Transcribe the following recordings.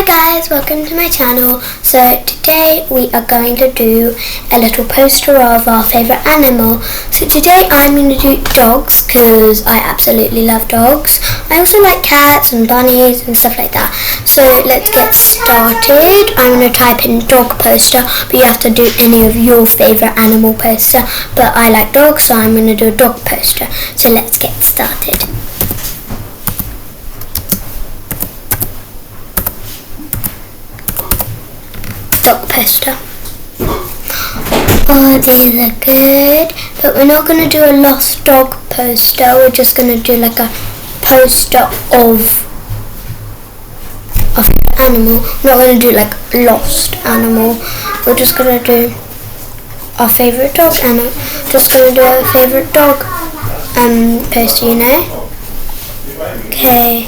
guys, welcome to my channel. So today we are going to do a little poster of our favourite animal. So today I'm going to do dogs because I absolutely love dogs. I also like cats and bunnies and stuff like that. So let's get started. I'm going to type in dog poster, but you have to do any of your favourite animal poster. But I like dogs, so I'm going to do a dog poster. So let's get started. Dog poster. Oh, these are good, but we're not going to do a lost dog poster. We're just going to do like a poster of an animal. We're not going to do like lost animal. We're just going to do our favourite dog animal. Just going to do our favourite dog poster, you know. Okay.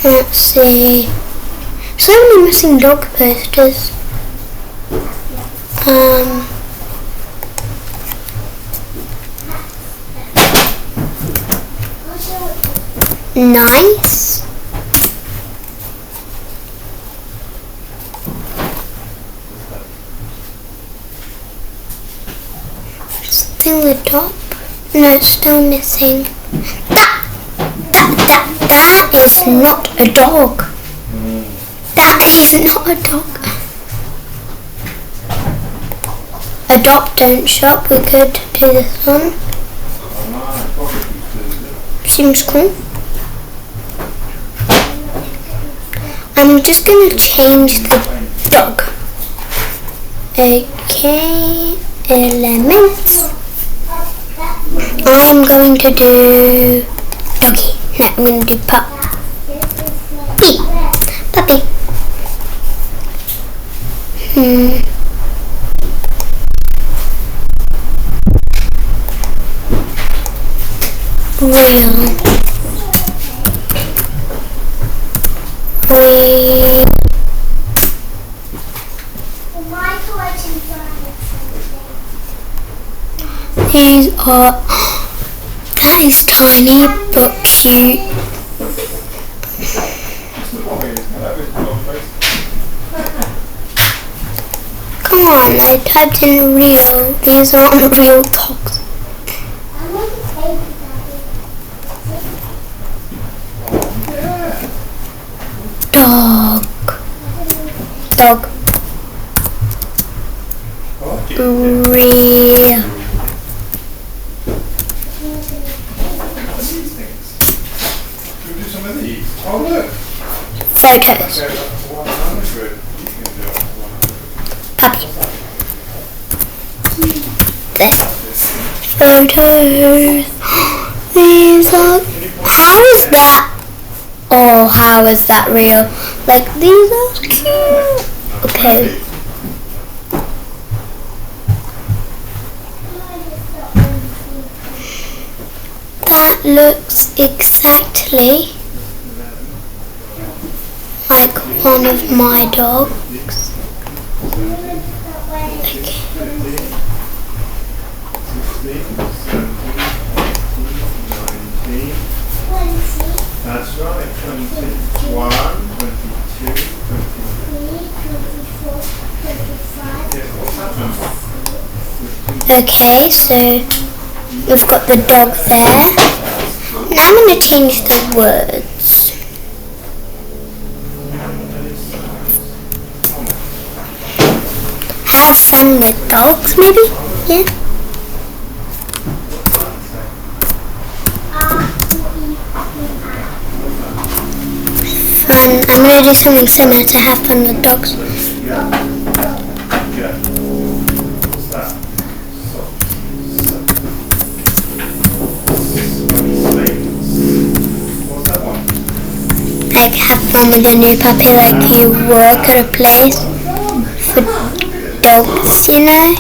Let's see. So many missing dog posters. Nice. Still the top. No, it's still missing. That is not a dog. That is not a dog. Adopt, don't shop. We could do this one. Seems cool. I'm just going to change the dog. Okay, elements. I'm going to do doggy. No, I'm going to do puppy. Puppy. Real. These are, that is tiny but cute. Come on, I typed in real. These aren't real dogs. Dog. Dog. Real. Photos. Puppy. This. Photos. These are. How is that? Oh, how is that real? Like, these are cute. Okay. That looks exactly like one of my dogs. Okay. That's right, 21, 22, 23. Okay, so we've got the dog there. Now I'm going to change the words. Have fun with dogs, maybe? Yeah. Fun. I'm going to do something similar to have fun with dogs. Like have fun with your new puppy, like you work at a place for dogs, you know?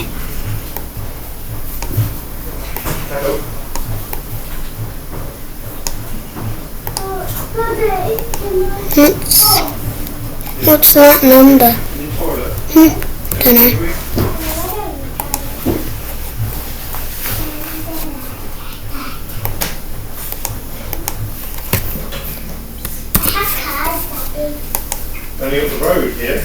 What's that number? Don't know. Only up the road here.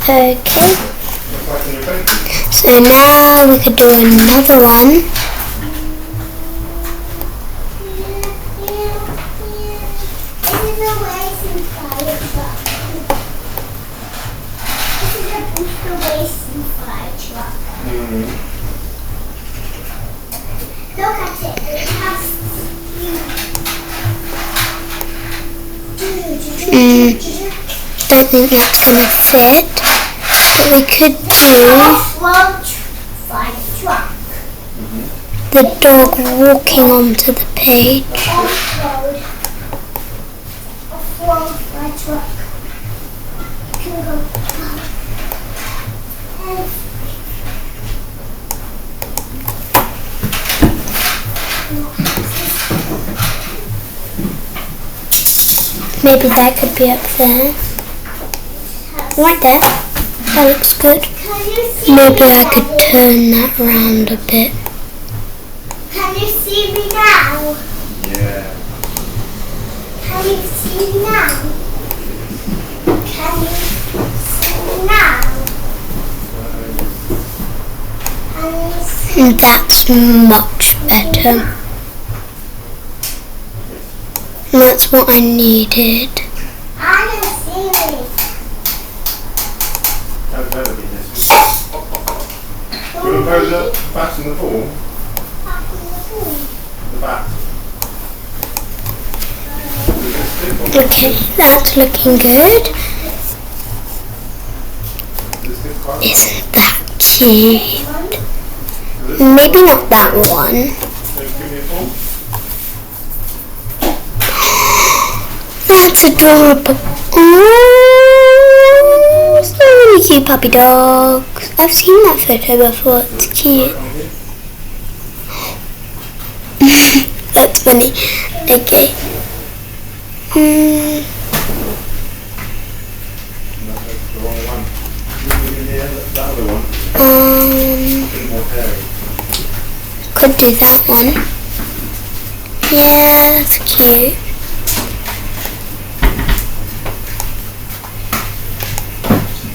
Okay. Looks like in your bed. So now we could do another one. Look at it. It has. Don't think that's gonna fit. But we could do Truck. the dog walking onto the page. Off-road. Off-road by truck. You can go. Maybe that could be up there. Right there. That looks good. Can you see Maybe me I now? could turn that round a bit. Can you see me now? Yeah. Can you see me now? Can you see me now? Can you see And that's much better. And that's what I needed. I can see me. That's better than this. Do you want to pose the bat in the ball? The bat. Okay, that's looking good. Isn't that cute? Maybe not that one. So give me a ball. That's adorable. Oh, so many cute puppy dogs. I've seen that photo before. It's cute. That's funny. Okay. No, that's the wrong one. Give me the other one. A bit more hairy. Could do that one. Yeah, that's cute.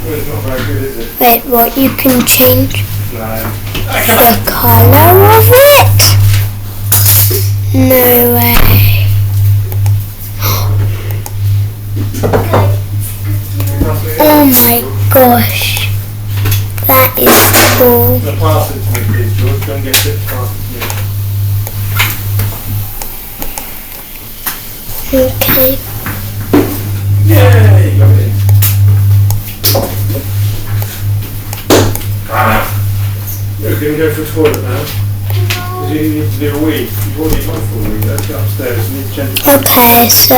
Well, it's not very good, is it? Wait, what? You can change No. the colour of it? No way. Oh my gosh. That is cool. The pass it to me, please, George. Go and get it. Pass it to me. Okay. Yay! Got it. You're going to go for a toilet now. Because you need to do a wee. You've already gone for a wee. Let's go upstairs. You need to change the Okay, so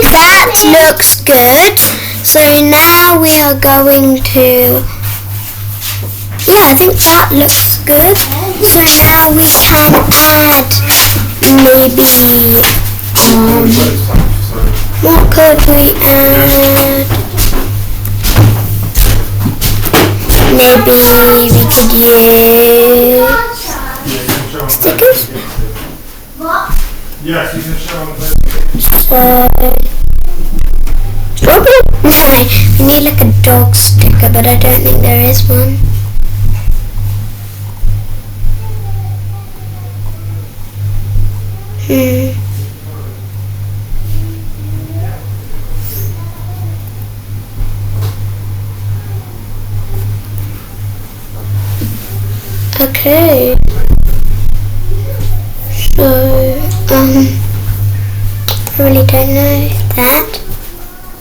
that looks good. So now we are going to, yeah, I think that looks good. So now we can add maybe, what could we add? Maybe we could use stickers. What? Yes, you can show them. So, strawberry? No, we need like a dog sticker, but I don't think there is one. Okay. So, I really don't know that.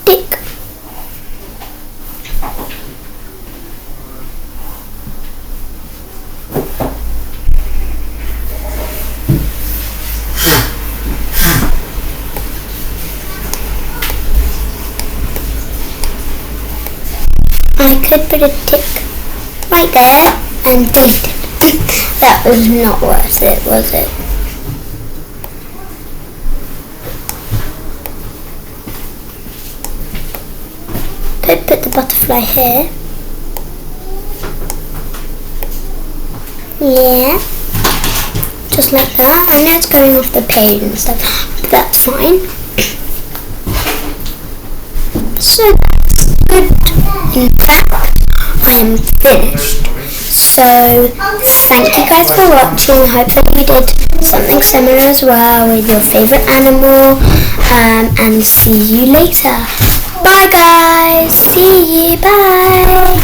Tick. I could put a tick right there and delete it. That was not worth it, was it? put the butterfly here. Yeah, just like that. I know it's going off the page and stuff, but that's fine. So that's good. In fact, I am finished. So thank you guys for watching. Hopefully you did something similar as well with your favourite animal, and see you later. Bye guys, see you, bye.